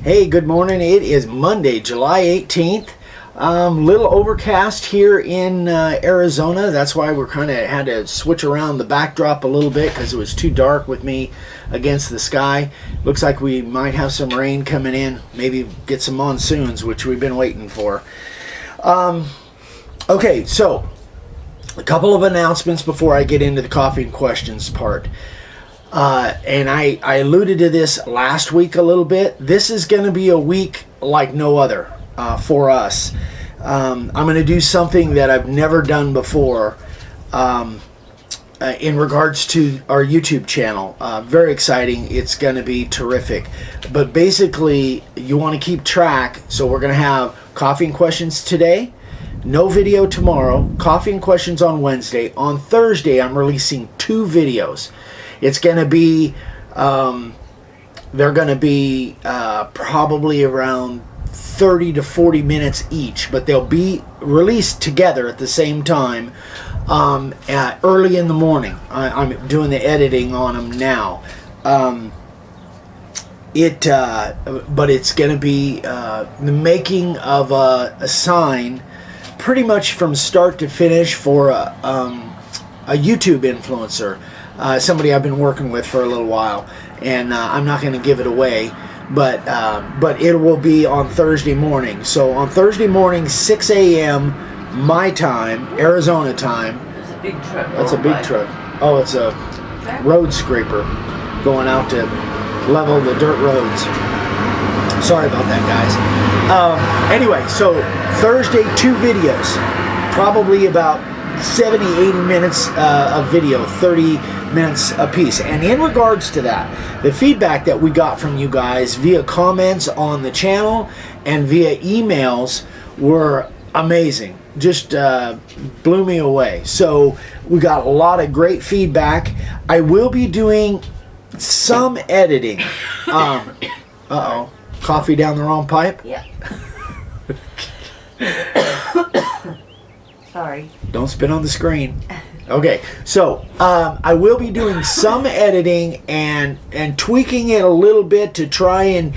Hey, good morning. It is Monday, July 18th. Little overcast here in Arizona. That's why we're kind of had to switch around the backdrop a little bit because it was too dark with me against the sky. Looks like we might have some rain coming in. Maybe get some monsoons, which we've been waiting for. Okay, so a couple of announcements before I get into the coffee and questions part. And I alluded to this last week a little bit. This is going to be a week like no other for us. I'm going to do something that I've never done before in regards to our YouTube channel. Very exciting. It's going to be terrific. But basically, you want to keep track. So we're going to have coffee and questions today. No video tomorrow. Coffee and questions on Wednesday. On Thursday, I'm releasing 2 videos. It's going to be, they're going to be probably around 30 to 40 minutes each, but they'll be released together at the same time early in the morning. I'm doing the editing on them now. But it's going to be the making of a sign pretty much from start to finish for a YouTube influencer. Somebody I've been working with for a little while, and I'm not going to give it away, but it will be on Thursday morning. So on Thursday morning, 6 a.m. my time, Arizona time. It's a big truck. That's a big truck. Oh, it's a road scraper going out to level the dirt roads. Sorry about that, guys. Anyway, so Thursday, 2 videos, probably about 70, 80 minutes of video, 30 minutes a piece. And in regards to that, the feedback that we got from you guys via comments on the channel and via emails were amazing. Just blew me away. So we got a lot of great feedback. I will be doing some editing. Uh-oh. Coffee down the wrong pipe? Yeah. Sorry. Don't spit on the screen. Okay, so I will be doing some editing and tweaking it a little bit to try and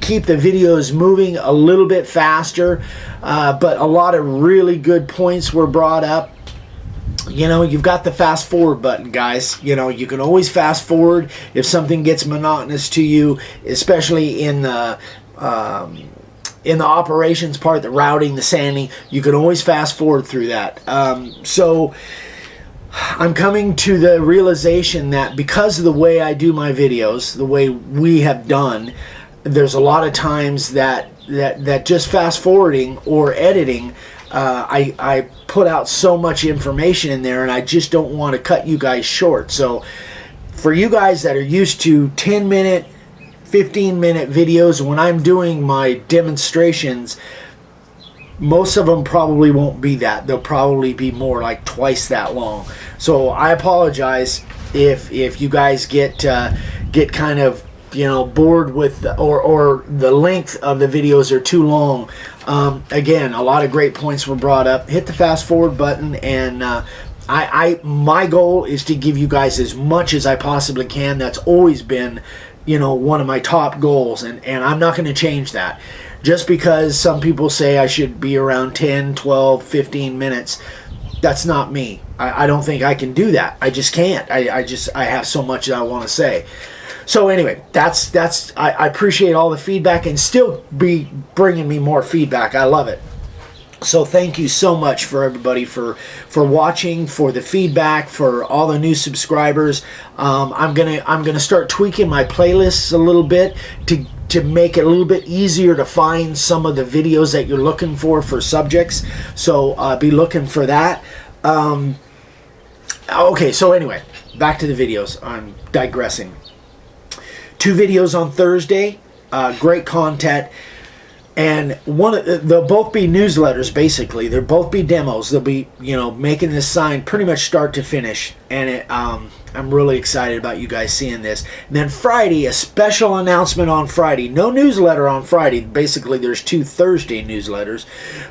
keep the videos moving a little bit faster. But a lot of really good points were brought up. You know, you've got the fast forward button, guys. You know, you can always fast forward if something gets monotonous to you, especially in the operations part, the routing, the sanding. You can always fast forward through that. So I'm coming to the realization that because of the way I do my videos, the way we have done, there's a lot of times that just fast forwarding or editing, I put out so much information in there, and I just don't want to cut you guys short. So for you guys that are used to 10-minute, 15-minute videos, when I'm doing my demonstrations, most of them probably won't be that. They'll probably be more like twice that long. So I apologize if you guys get kind of, you know, bored with or the length of the videos are too long. Again, a lot of great points were brought up. Hit the fast forward button, and my goal is to give you guys as much as I possibly can. That's always been, you know, one of my top goals, and I'm not going to change that. Just because some people say I should be around 10, 12, 15 minutes, that's not me. I don't think I can do that. I just can't. I have so much that I want to say. So anyway, I appreciate all the feedback, and still be bringing me more feedback. I love it. So thank you so much for everybody for watching, for the feedback, for all the new subscribers. I'm gonna start tweaking my playlists a little bit to make it a little bit easier to find some of the videos that you're looking for subjects. So be looking for that. Okay, so anyway, back to the videos. I'm digressing. 2 videos on Thursday. Great content. And they'll both be newsletters, basically. They'll both be demos. They'll be, you know, making this sign pretty much start to finish. And I'm really excited about you guys seeing this. And then Friday, a special announcement on Friday. No newsletter on Friday. Basically, there's 2 Thursday newsletters.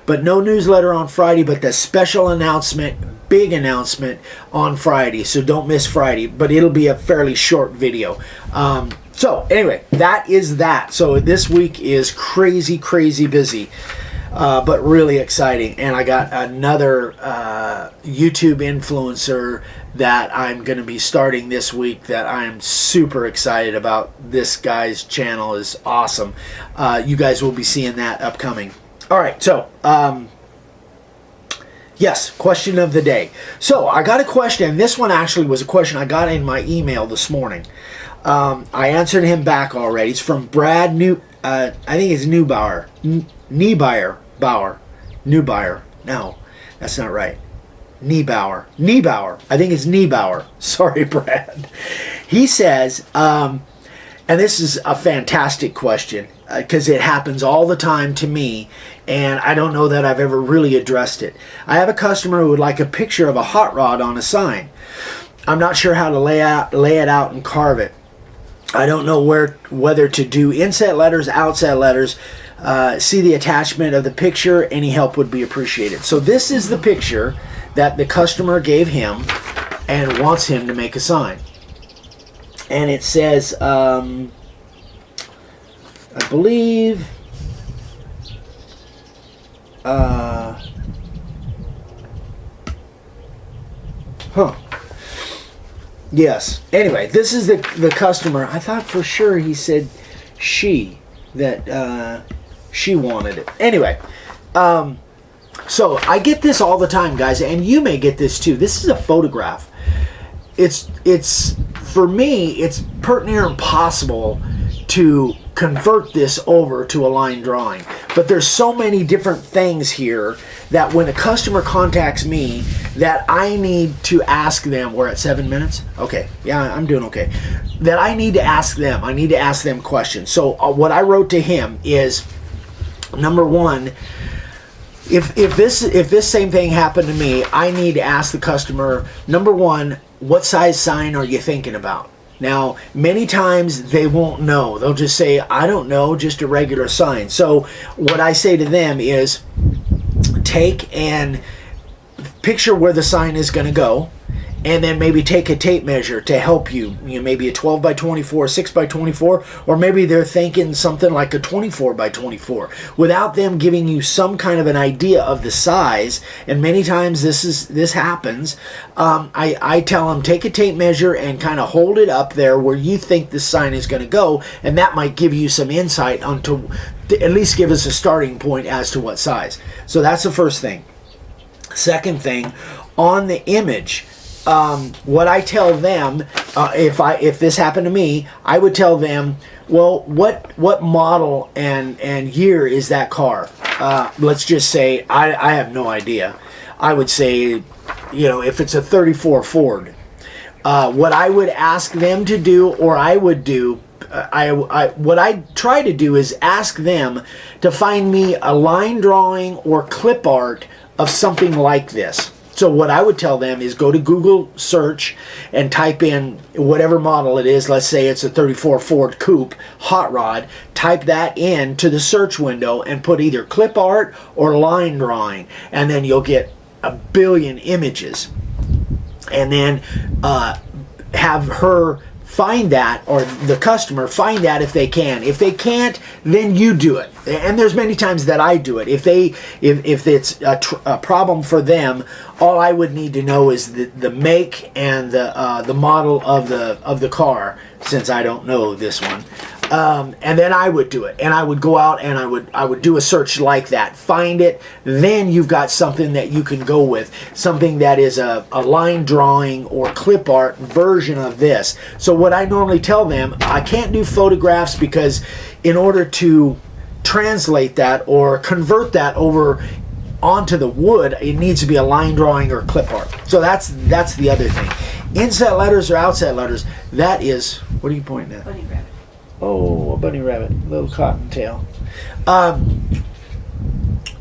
But no newsletter on Friday, but the special announcement, big announcement on Friday. So don't miss Friday. But it'll be a fairly short video. So anyway, that is that. So this week is crazy, crazy busy, but really exciting. And I got another YouTube influencer that I'm going to be starting this week that I'm super excited about. This guy's channel is awesome. You guys will be seeing that upcoming. All right, so yes, question of the day. So I got a question. This one actually was a question I got in my email this morning. I answered him back already. It's from Brad I think it's Neubauer. Neubauer. No, that's not right. Niebauer. I think it's Niebauer. Sorry, Brad. He says, and this is a fantastic question because it happens all the time to me, and I don't know that I've ever really addressed it. I have a customer who would like a picture of a hot rod on a sign. I'm not sure how to lay it out and carve it. I don't know whether to do inset letters, outset letters. See the attachment of the picture. Any help would be appreciated. So this is the picture that the customer gave him and wants him to make a sign. And it says, I believe, yes. Anyway, this is the customer. I thought for sure he said that she wanted it. Anyway, so I get this all the time, guys, and you may get this too. This is a photograph. It's for me, it's pretty near impossible to convert this over to a line drawing. But there's so many different things here that when a customer contacts me that I need to ask them. We're at 7 minutes? Okay. Yeah, I'm doing okay. That I need to ask them. I need to ask them questions. So what I wrote to him is, number one, if this same thing happened to me, I need to ask the customer, number one, what size sign are you thinking about? Now, many times they won't know. They'll just say, I don't know, just a regular sign. So what I say to them is, take and picture where the sign is going to go, and then maybe take a tape measure to help you. Maybe a 12 by 24, 6 by 24, or maybe they're thinking something like a 24 by 24, without them giving you some kind of an idea of the size. And many times this happens. I tell them, take a tape measure and kind of hold it up there where you think the sign is going to go, and that might give you some insight onto, at least give us a starting point as to what size. So that's the first thing. Second thing, on the image, what I tell them, if this happened to me, I would tell them, well, what model and year is that car? Let's just say, I have no idea. I would say, if it's a 34 Ford, what I would ask them to do, or I would do, what I try to do is ask them to find me a line drawing or clip art of something like this. So what I would tell them is go to Google search and type in whatever model it is. Let's say it's a 34 Ford Coupe hot rod. Type that in to the search window and put either clip art or line drawing, and then you'll get a billion images. And then have her find that, or the customer find that if they can. If they can't, then you do it. And there's many times that I do it. If it's a problem for them, all I would need to know is the make and the model of the car, since I don't know this one. And then I would do it, and I would go out and I would do a search like that, find it. Then you've got something that you can go with, something that is a line drawing or clip art version of this. So what I normally tell them, I can't do photographs because in order to translate that or convert that over onto the wood, it needs to be a line drawing or clip art. So that's the other thing. Inset letters or outset letters, that is, what are you pointing at? Bunny rabbit. Oh, a bunny rabbit, little cottontail.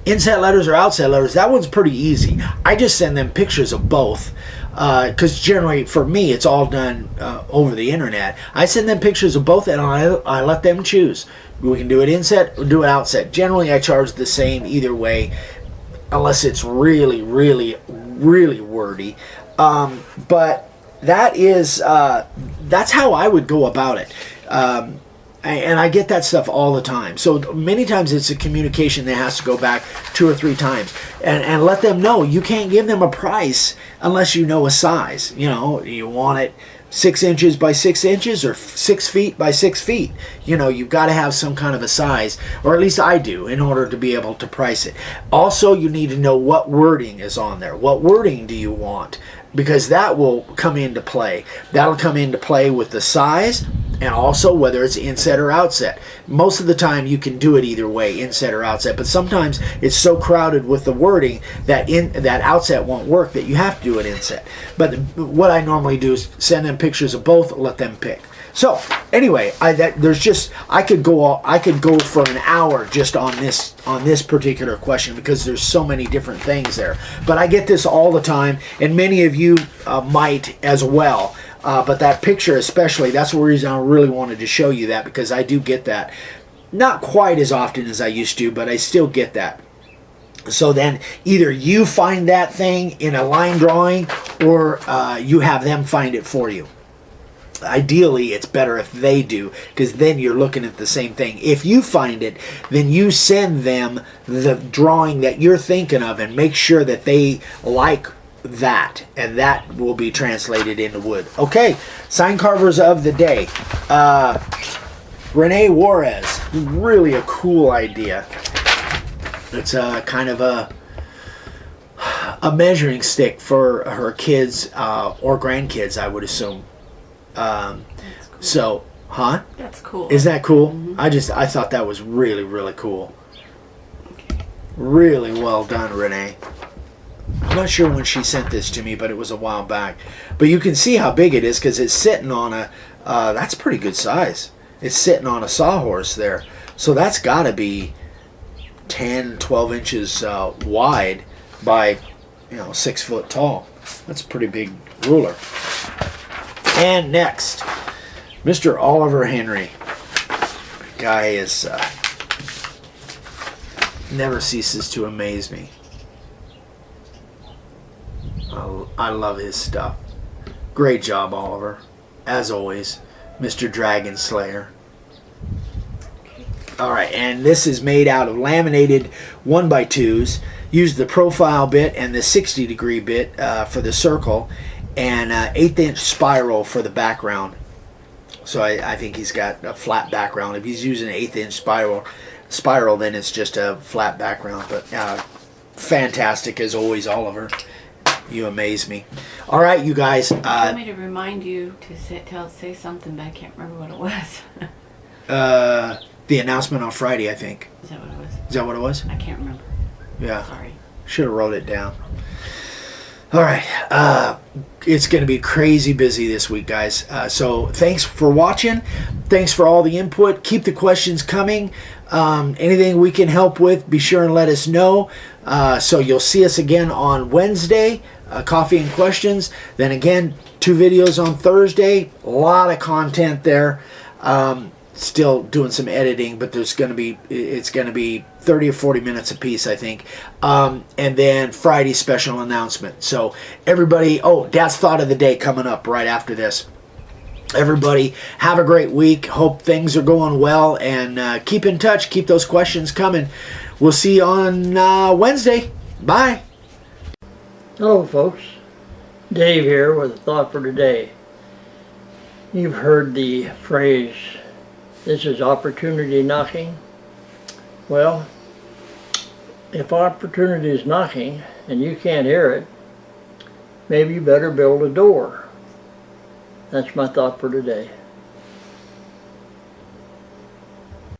Inset letters or outset letters, that one's pretty easy. I just send them pictures of both, because generally for me it's all done over the internet. I send them pictures of both, and I let them choose. We can do it inset or do it outset. Generally I charge the same either way, unless it's really, really, really wordy. But that is that's how I would go about it. And I get that stuff all the time. So many times it's a communication that has to go back 2 or 3 times and let them know you can't give them a price unless you know a size. You know, you want it 6 inches by 6 inches or 6 feet by 6 feet. You know, you've got to have some kind of a size, or at least I do, in order to be able to price it. Also, you need to know what wording is on there. What wording do you want? Because that will come into play. That'll come into play with the size, and also whether it's inset or outset. Most of the time you can do it either way, inset or outset, but sometimes it's so crowded with the wording that that outset won't work, that you have to do it inset. But what I normally do is send them pictures of both, let them pick. So anyway, I could go for an hour just on this particular question, because there's so many different things there. But I get this all the time, and many of you might as well. But that picture especially, that's the reason I really wanted to show you that, because I do get that. Not quite as often as I used to, but I still get that. So then either you find that thing in a line drawing, or you have them find it for you. Ideally, it's better if they do, because then you're looking at the same thing. If you find it, then you send them the drawing that you're thinking of and make sure that they like that, and that will be translated into wood. Okay, sign carvers of the day. Renee Juarez, really a cool idea. It's a kind of a measuring stick for her kids or grandkids, I would assume. Cool. So, huh? That's cool. Isn't that cool? Mm-hmm. I thought that was really, really cool. Okay. Really well done, Renee. I'm not sure when she sent this to me, but it was a while back. But you can see how big it is, because it's sitting on a, that's pretty good size. It's sitting on a sawhorse there. So that's got to be 10, 12 inches wide by, 6 foot tall. That's a pretty big ruler. And next, Mr. Oliver Henry. The guy is never ceases to amaze me. I love his stuff. Great job, Oliver. As always, Mr. Dragon Slayer. Alright, and this is made out of laminated 1x2s. Use the profile bit and the 60-degree bit for the circle, and 1/8" spiral for the background. So I think he's got a flat background. If he's using an 1/8" spiral, then it's just a flat background. But fantastic as always, Oliver. You amaze me. All right, you guys. You told me to remind you to say something, but I can't remember what it was. The announcement on Friday, I think. Is that what it was? Is that what it was? I can't remember. Yeah. Sorry. Should have wrote it down. All right. It's going to be crazy busy this week, guys. So thanks for watching. Thanks for all the input. Keep the questions coming. Anything we can help with, be sure and let us know. So you'll see us again on Wednesday, Coffee and Questions. Then again, 2 videos on Thursday. A lot of content there. Still doing some editing, but it's going to be 30 or 40 minutes a piece, I think. And then Friday special announcement. So everybody, Dad's Thought of the Day coming up right after this. Everybody, have a great week. Hope things are going well, and keep in touch. Keep those questions coming. We'll see you on Wednesday. Bye. Hello, folks. Dave here with a thought for today. You've heard the phrase, "This is opportunity knocking." Well, if opportunity is knocking and you can't hear it, maybe you better build a door. That's my thought for today.